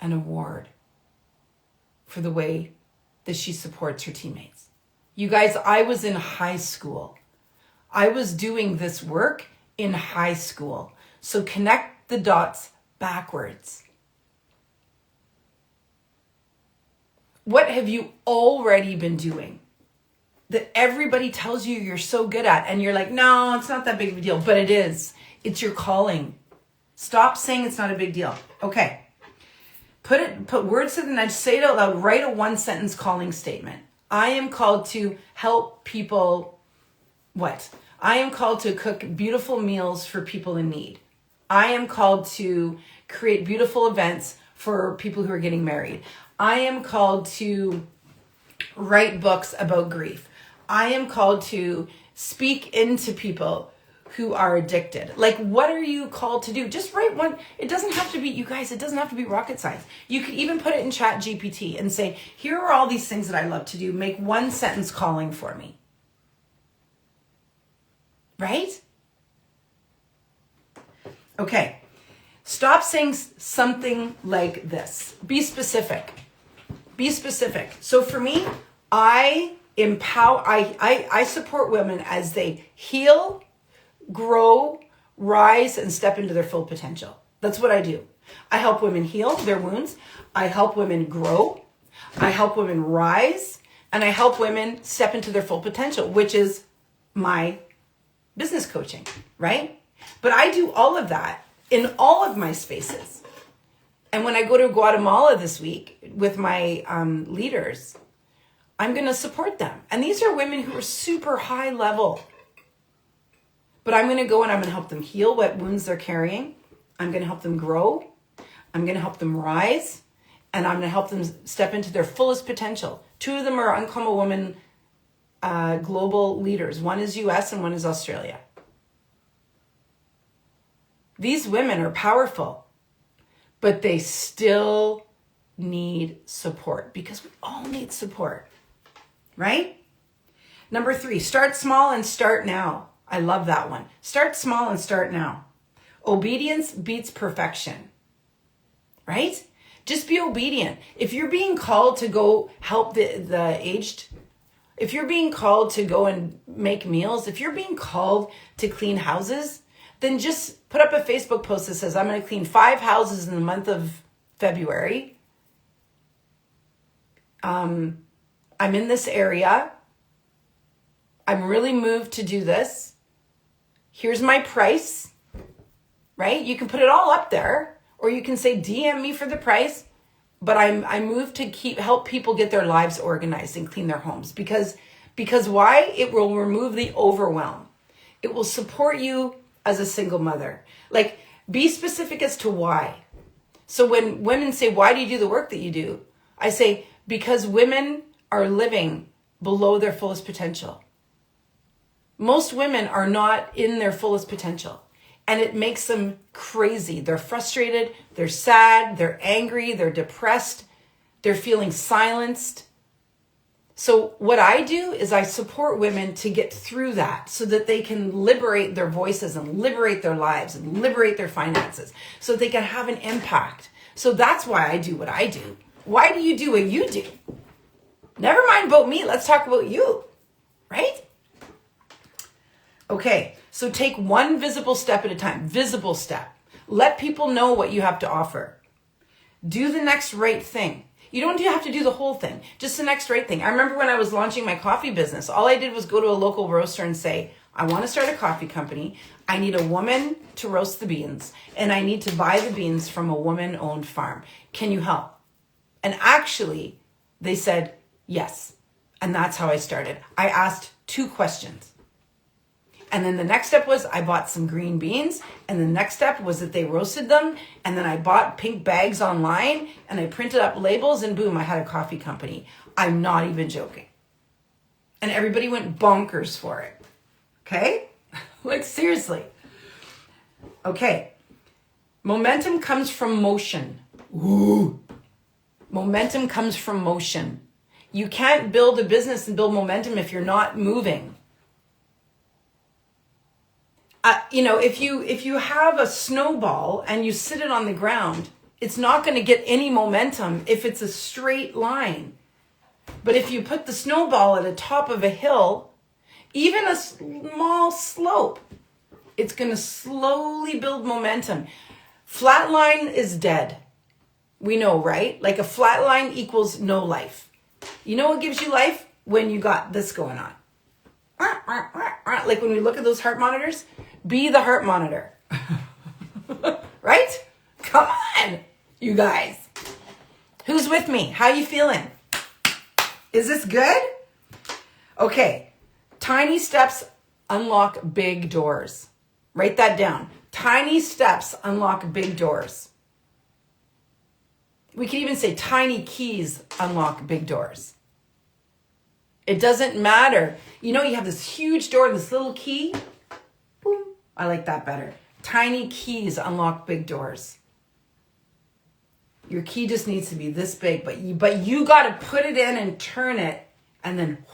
an award for the way that she supports her teammates. You guys, I was in high school. I was doing this work in high school. So connect the dots backwards. What have you already been doing that everybody tells you you're so good at? And you're like, no, it's not that big of a deal. But it is. It's your calling. Stop saying it's not a big deal. Okay. Put words to the nudge. Say it out loud. Write a 1-sentence calling statement. I am called to help people. What? I am called to cook beautiful meals for people in need. I am called to create beautiful events for people who are getting married. I am called to write books about grief. I am called to speak into people who are addicted? Like, what are you called to do? Just write one. It doesn't have to be, you guys, it doesn't have to be rocket science. You could even put it in Chat GPT and say, here are all these things that I love to do. Make one sentence calling for me. Right? Okay. Stop saying something like this. Be specific. Be specific. So for me, I support women as they heal, grow, rise, and step into their full potential. That's what I do. I help women heal their wounds. I help women grow. I help women rise. And I help women step into their full potential, which is my business coaching, right? But I do all of that in all of my spaces. And when I go to Guatemala this week with my leaders, I'm going to support them. And these are women who are super high level. But I'm going to go and I'm going to help them heal what wounds they're carrying. I'm going to help them grow. I'm going to help them rise. And I'm going to help them step into their fullest potential. 2 of them are Uncommon Woman global leaders. One is US and one is Australia. These women are powerful, but they still need support because we all need support, right? Number 3, start small and start now. I love that one. Start small and start now. Obedience beats perfection, right? Just be obedient. If you're being called to go help the aged, if you're being called to go and make meals, if you're being called to clean houses, then just put up a Facebook post that says, I'm going to clean 5 houses in the month of February. I'm in this area. I'm really moved to do this. Here's my price, right? You can put it all up there, or you can say, DM me for the price. But I moved to help people get their lives organized and clean their homes. Because why? It will remove the overwhelm. It will support you as a single mother. Like, be specific as to why. So when women say, why do you do the work that you do? I say, because women are living below their fullest potential. Most women are not in their fullest potential. And it makes them crazy. They're frustrated, they're sad, they're angry, they're depressed, they're feeling silenced. So what I do is I support women to get through that so that they can liberate their voices and liberate their lives and liberate their finances so they can have an impact. So that's why I do what I do. Why do you do what you do? Never mind about me. Let's talk about you, right? Okay, so take one visible step at a time. Visible step. Let people know what you have to offer. Do the next right thing. You don't have to do the whole thing, just the next right thing. I remember when I was launching my coffee business, all I did was go to a local roaster and say, I want to start a coffee company. I need a woman to roast the beans, and I need to buy the beans from a woman-owned farm. Can you help? And actually, they said yes. And that's how I started. I asked 2 questions. And then the next step was I bought some green beans. And the next step was that they roasted them. And then I bought pink bags online and I printed up labels and boom, I had a coffee company. I'm not even joking. And everybody went bonkers for it. Okay? Like, seriously. Okay. Momentum comes from motion. Ooh. Momentum comes from motion. You can't build a business and build momentum if you're not moving. If you have a snowball and you sit it on the ground, it's not going to get any momentum if it's a straight line. But if you put the snowball at the top of a hill, even a small slope, it's going to slowly build momentum. Flat line is dead. We know, right? Like, a flat line equals no life. You know what gives you life? When you got this going on. Like when we look at those heart monitors, be the heart monitor. Right? Come on, you guys. Who's with me? How you feeling? Is this good? Okay. Tiny steps unlock big doors. Write that down. Tiny steps unlock big doors. We can even say tiny keys unlock big doors. It doesn't matter. You know, you have this huge door and this little key. Boom, I like that better. Tiny keys unlock big doors. Your key just needs to be this big, but you got to put it in and turn it, and then.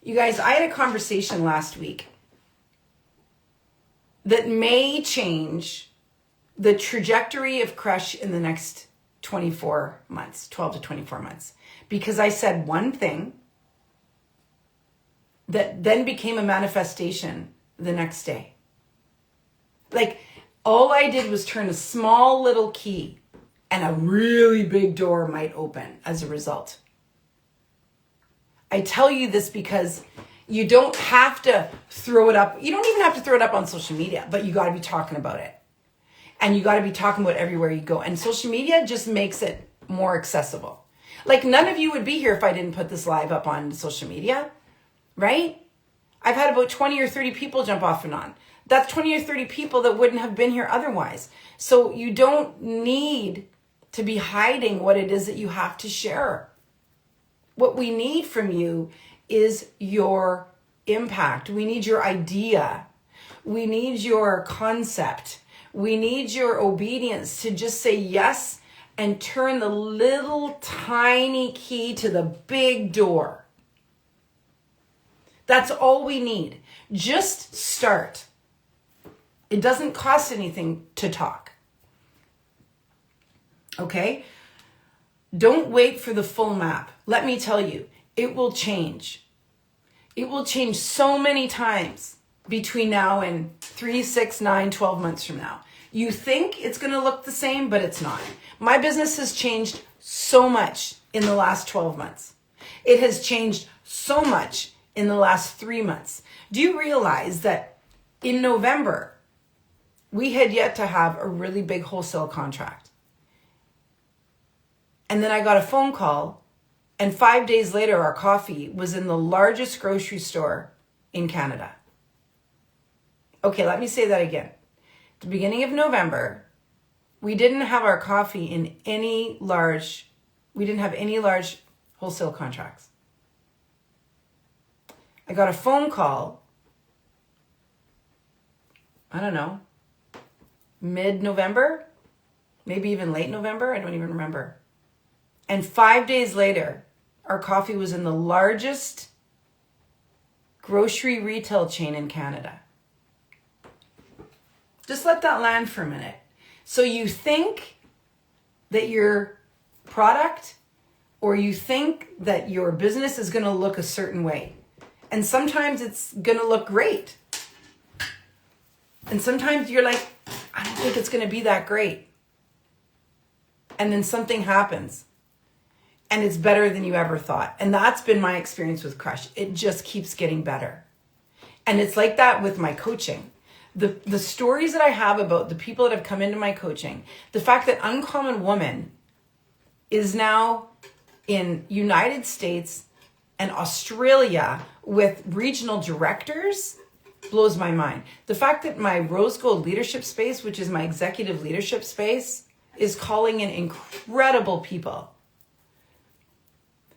You guys, I had a conversation last week that may change the trajectory of Crush in the next 24 months, 12 to 24 months, because I said one thing that then became a manifestation the next day. Like, all I did was turn a small little key and a really big door might open as a result. I tell you this because you don't have to throw it up. You don't even have to throw it up on social media, but you got to be talking about it. And you got to be talking about it everywhere you go. And social media just makes it more accessible. Like, none of you would be here if I didn't put this live up on social media, right? I've had about 20 or 30 people jump off and on. That's 20 or 30 people that wouldn't have been here otherwise. So you don't need to be hiding what it is that you have to share. What we need from you is your impact. We need your idea. We need your concept. We need your obedience to just say yes and turn the little tiny key to the big door. That's all we need. Just start. It doesn't cost anything to talk. Okay? Don't wait for the full map. Let me tell you, it will change. It will change so many times between now and 3, 6, 9, 12 months from now. You think it's going to look the same, but it's not. My business has changed so much in the last 12 months. It has changed so much in the last 3 months. Do you realize that in November, we had yet to have a really big wholesale contract? And then I got a phone call, and 5 days later, our coffee was in the largest grocery store in Canada. Okay, let me say that again. At the beginning of November, we didn't have our coffee in any large wholesale contracts. I got a phone call, I don't know, mid-November, maybe even late November, I don't even remember. And 5 days later, our coffee was in the largest grocery retail chain in Canada. Just let that land for a minute. So you think that your product or you think that your business is going to look a certain way. And sometimes it's going to look great. And sometimes you're like, I don't think it's going to be that great. And then something happens. And it's better than you ever thought. And that's been my experience with Crush. It just keeps getting better. And it's like that with my coaching. The stories that I have about the people that have come into my coaching, the fact that Uncommon Woman is now in United States and Australia with regional directors blows my mind. The fact that my Rose Gold Leadership Space, which is my executive leadership space, is calling in incredible people.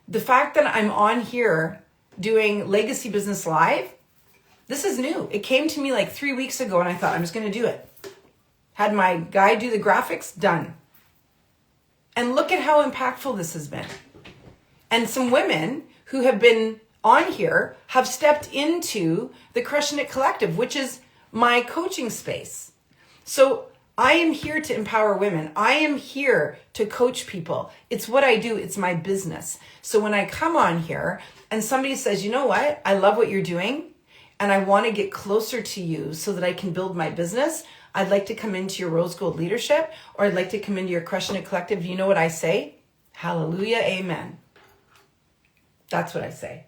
The fact that I'm on here doing Legacy Business Live, this is new. It came to me like 3 weeks ago and I thought, I'm just going to do it. Had my guy do the graphics, done. And look at how impactful this has been. And some women who have been on here have stepped into the Crushing It Collective, which is my coaching space. So I am here to empower women. I am here to coach people. It's what I do. It's my business. So when I come on here and somebody says, you know what? I love what you're doing and I want to get closer to you so that I can build my business. I'd like to come into your Rose Gold Leadership, or I'd like to come into your Crushing It Collective. Do you know what I say? Hallelujah, amen. That's what I say.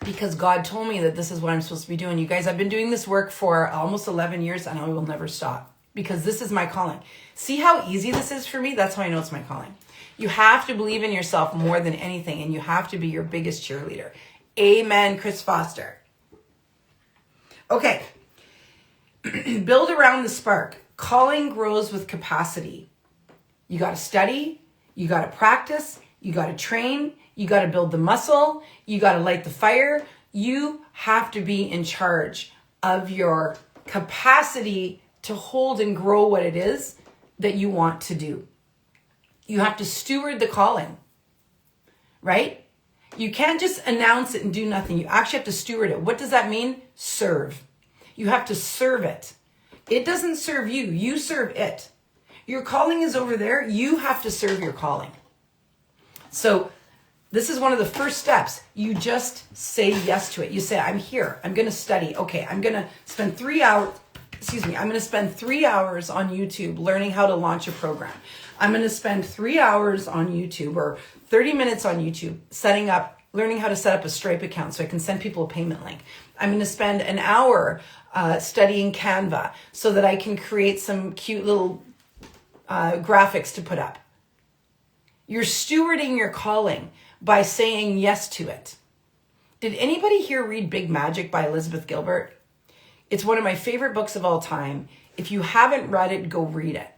Because God told me that this is what I'm supposed to be doing. You guys, I've been doing this work for almost 11 years and I will never stop because this is my calling. See how easy this is for me? That's how I know it's my calling. You have to believe in yourself more than anything and you have to be your biggest cheerleader. Amen, Chris Foster. Okay. Build around the spark. Calling grows with capacity. You got to study. You got to practice. You got to train. You got to build the muscle. You got to light the fire. You have to be in charge of your capacity to hold and grow what it is that you want to do. You have to steward the calling, right? You can't just announce it and do nothing. You actually have to steward it. What does that mean? Serve. You have to serve it. It doesn't serve you. You serve it. Your calling is over there. You have to serve your calling. So this is one of the first steps. You just say yes to it. You say, I'm here. I'm going to study. Okay, I'm going to spend 3 hours. I'm going to spend 3 hours on YouTube learning how to launch a program. I'm going to spend 3 hours on YouTube or 30 minutes on YouTube learning how to set up a Stripe account so I can send people a payment link. I'm going to spend an hour studying Canva so that I can create some cute little graphics to put up. You're stewarding your calling by saying yes to it. Did anybody here read Big Magic by Elizabeth Gilbert? It's one of my favorite books of all time. If you haven't read it, go read it.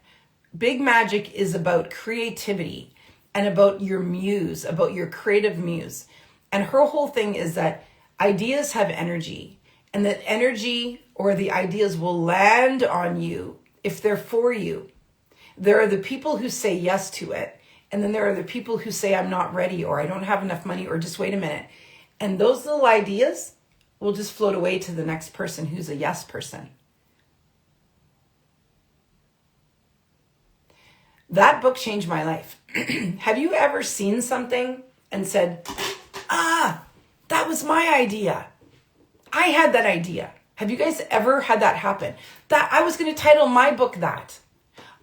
Big Magic is about creativity and about your muse, about your creative muse. And her whole thing is that ideas have energy, and that energy or the ideas will land on you if they're for you. There are the people who say yes to it, and then there are the people who say, I'm not ready, or I don't have enough money, or just wait a minute. And those little ideas will just float away to the next person who's a yes person. That book changed my life. Have you ever seen something and said, that was my idea. I had that idea. Have you guys ever had that happen? That I was going to title my book that.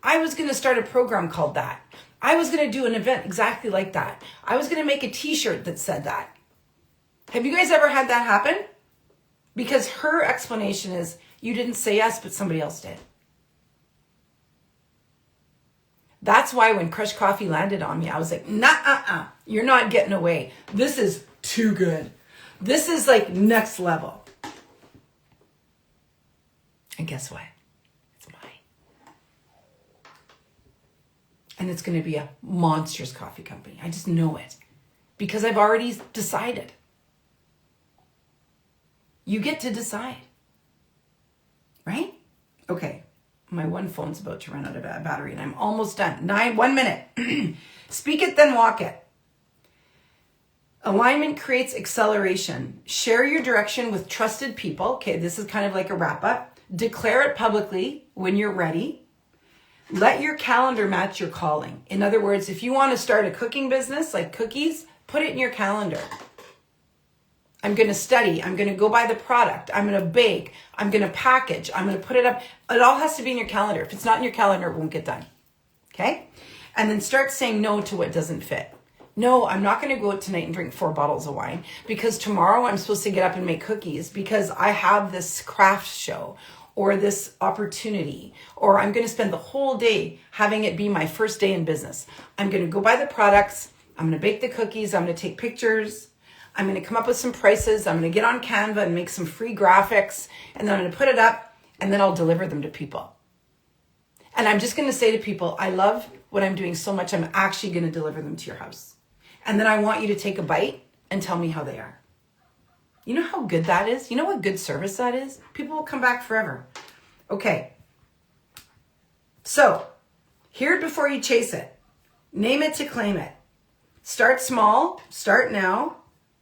I was going to start a program called that. I was going to do an event exactly like that. I was going to make a t-shirt that said that. Have you guys ever had that happen? Because her explanation is, you didn't say yes, but somebody else did. That's why when Crush Coffee landed on me, I was like, nah, you're not getting away. This is too good. This is like next level. And guess what? It's mine. And it's going to be a monstrous coffee company. I just know it because I've already decided. You get to decide, right? Okay. My one phone's about to run out of battery and I'm almost done. 1 minute. Speak it, then walk it. Alignment creates acceleration. Share your direction with trusted people. Okay, this is kind of like a wrap up. Declare it publicly when you're ready. Let your calendar match your calling. In other words, if you want to start a cooking business like cookies, put it in your calendar. I'm going to study. I'm going to go buy the product. I'm going to bake. I'm going to package. I'm going to put it up. It all has to be in your calendar. If it's not in your calendar, it won't get done. Okay? And then start saying no to what doesn't fit. No, I'm not going to go out tonight and drink 4 bottles of wine because tomorrow I'm supposed to get up and make cookies because I have this craft show or this opportunity, or I'm going to spend the whole day having it be my first day in business. I'm going to go buy the products. I'm going to bake the cookies. I'm going to take pictures. I'm going to come up with some prices. I'm going to get on Canva and make some free graphics. And then I'm going to put it up and then I'll deliver them to people. And I'm just going to say to people, I love what I'm doing so much. I'm actually going to deliver them to your house. And then I want you to take a bite and tell me how they are. You know how good that is? You know what good service that is? People will come back forever. Okay. So, hear it before you chase it. Name it to claim it. Start small. Start now.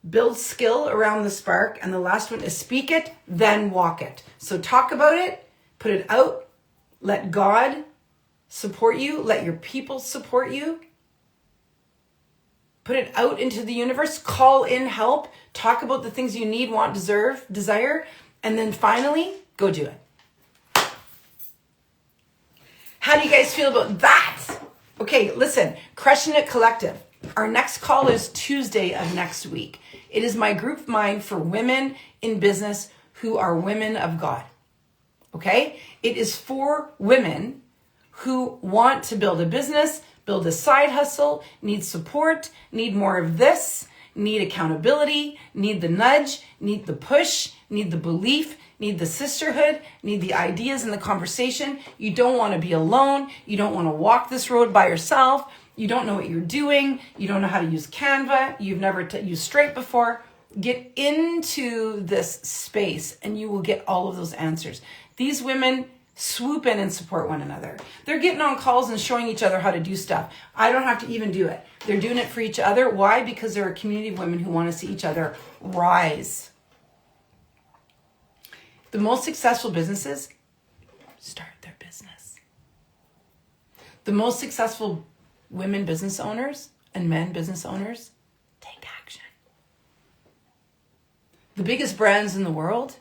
Build skill around the spark. And the last one is speak it, then walk it. So talk about it, put it out, let God support you, let your people support you. Put it out into the universe, call in help, talk about the things you need, want, deserve, desire, and then finally, go do it. How do you guys feel about that? Okay, listen, Crushing It Collective. Our next call is Tuesday of next week. It is my group mind for women in business who are women of God. Okay? It is for women who want to build a business, build a side hustle, need support, need more of this, need accountability, need the nudge, need the push, need the belief, need the sisterhood, need the ideas and the conversation. You don't want to be alone. You don't want to walk this road by yourself. You don't know what you're doing. You don't know how to use Canva. You've never used Stripe before. Get into this space and you will get all of those answers. These women swoop in and support one another. They're getting on calls and showing each other how to do stuff. I don't have to even do it. They're doing it for each other. Why? Because they're a community of women who want to see each other rise. The most successful businesses start their business. The most successful women business owners and men business owners take action. The biggest brands in the world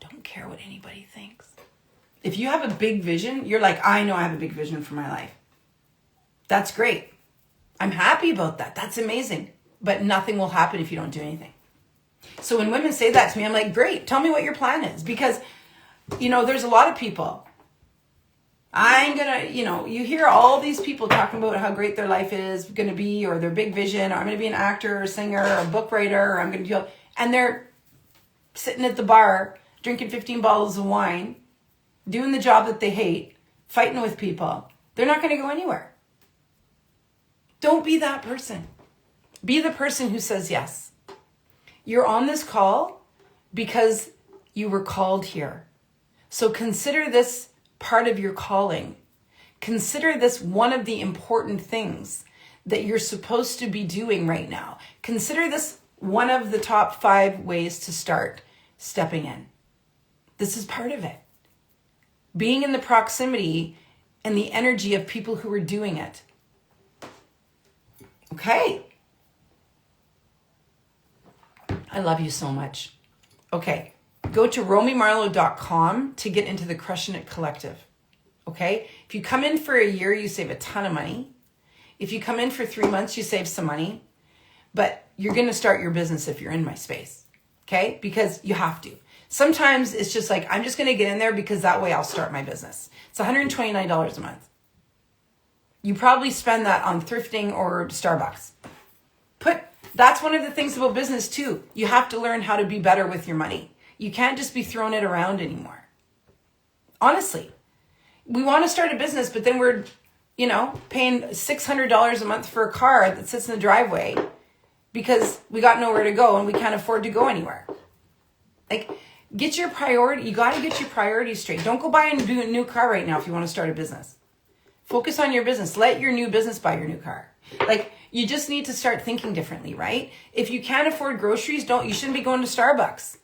don't care what anybody thinks. If you have a big vision, you're like, I know I have a big vision for my life. That's great. I'm happy about that. That's amazing. But nothing will happen if you don't do anything. So when women say that to me, I'm like, great, tell me what your plan is. Because, there's a lot of people. You hear all these people talking about how great their life is going to be, or their big vision, or I'm going to be an actor or a singer or a book writer, or I'm going to do, and they're sitting at the bar, drinking 15 bottles of wine, doing the job that they hate, fighting with people. They're not going to go anywhere. Don't be that person. Be the person who says yes. You're on this call because you were called here. So consider this part of your calling. Consider this one of the important things that you're supposed to be doing right now. Consider this one of the top 5 ways to start stepping in. This is part of it. Being in the proximity and the energy of people who are doing it. Okay. I love you so much. Okay. Go to romymarlowe.com to get into the Crushing It Collective. Okay. If you come in for a year, you save a ton of money. If you come in for 3 months, you save some money. But you're going to start your business if you're in my space. Okay. Because you have to. Sometimes it's just like, I'm just going to get in there because that way I'll start my business. It's $129 a month. You probably spend that on thrifting or Starbucks. That's one of the things about business too. You have to learn how to be better with your money. You can't just be throwing it around anymore. Honestly, we want to start a business, but then we're, paying $600 a month for a car that sits in the driveway because we got nowhere to go and we can't afford to go anywhere. Like, get your priority. You got to get your priorities straight. Don't go buy a new car right now if you want to start a business. Focus on your business. Let your new business buy your new car. Like, you just need to start thinking differently, right? If you can't afford groceries, you shouldn't be going to Starbucks.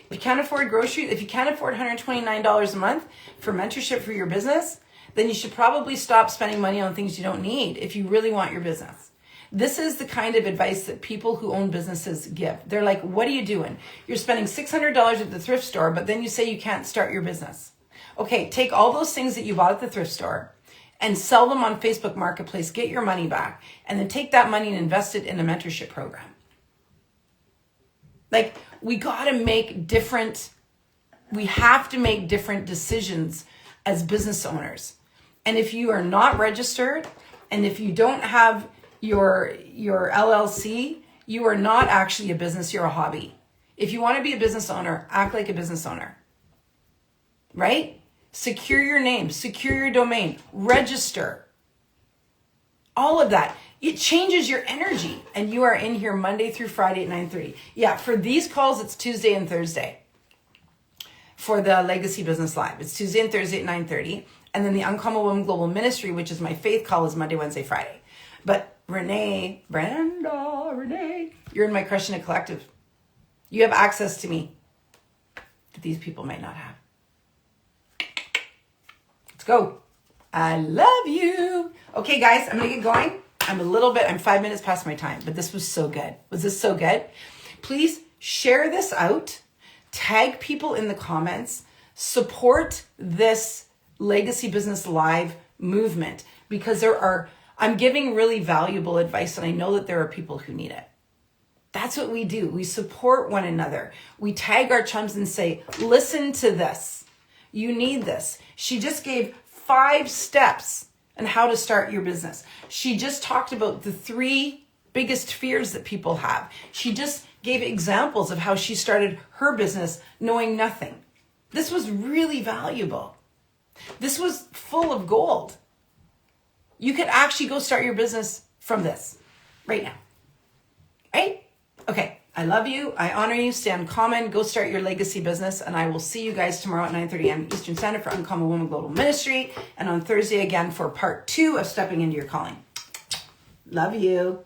If you can't afford groceries, if you can't afford $129 a month for mentorship for your business, then you should probably stop spending money on things you don't need if you really want your business. This is the kind of advice that people who own businesses give. They're like, what are you doing? You're spending $600 at the thrift store, but then you say you can't start your business. Okay, take all those things that you bought at the thrift store and sell them on Facebook Marketplace, get your money back, and then take that money and invest it in a mentorship program. Like, we have to make different decisions as business owners. And if you are not registered, and if you don't have your LLC, you are not actually a business, you're a hobby. If you want to be a business owner, act like a business owner. Right? Secure your name, secure your domain, register. All of that. It changes your energy. And you are in here Monday through Friday at 9:30. Yeah, for these calls, it's Tuesday and Thursday. For the Legacy Business Live, it's Tuesday and Thursday at 9:30. And then the Uncommon Woman Global Ministry, which is my faith call, is Monday, Wednesday, Friday. But Renee, you're in my Crushing It Collective. You have access to me that these people might not have. Let's go. I love you. Okay, guys, I'm going to get going. I'm 5 minutes past my time, but this was so good. Was this so good? Please share this out. Tag people in the comments. Support this Legacy Business Live movement because I'm giving really valuable advice and I know that there are people who need it. That's what we do. We support one another. We tag our chums and say, listen to this. You need this. She just gave 5 steps on how to start your business. She just talked about the 3 biggest fears that people have. She just gave examples of how she started her business knowing nothing. This was really valuable. This was full of gold. You could actually go start your business from this right now. Right? Okay. I love you. I honor you. Stay uncommon. Go start your legacy business. And I will see you guys tomorrow at 9:30 a.m. Eastern Standard for Uncommon Woman Global Ministry. And on Thursday again for part 2 of Stepping Into Your Calling. Love you.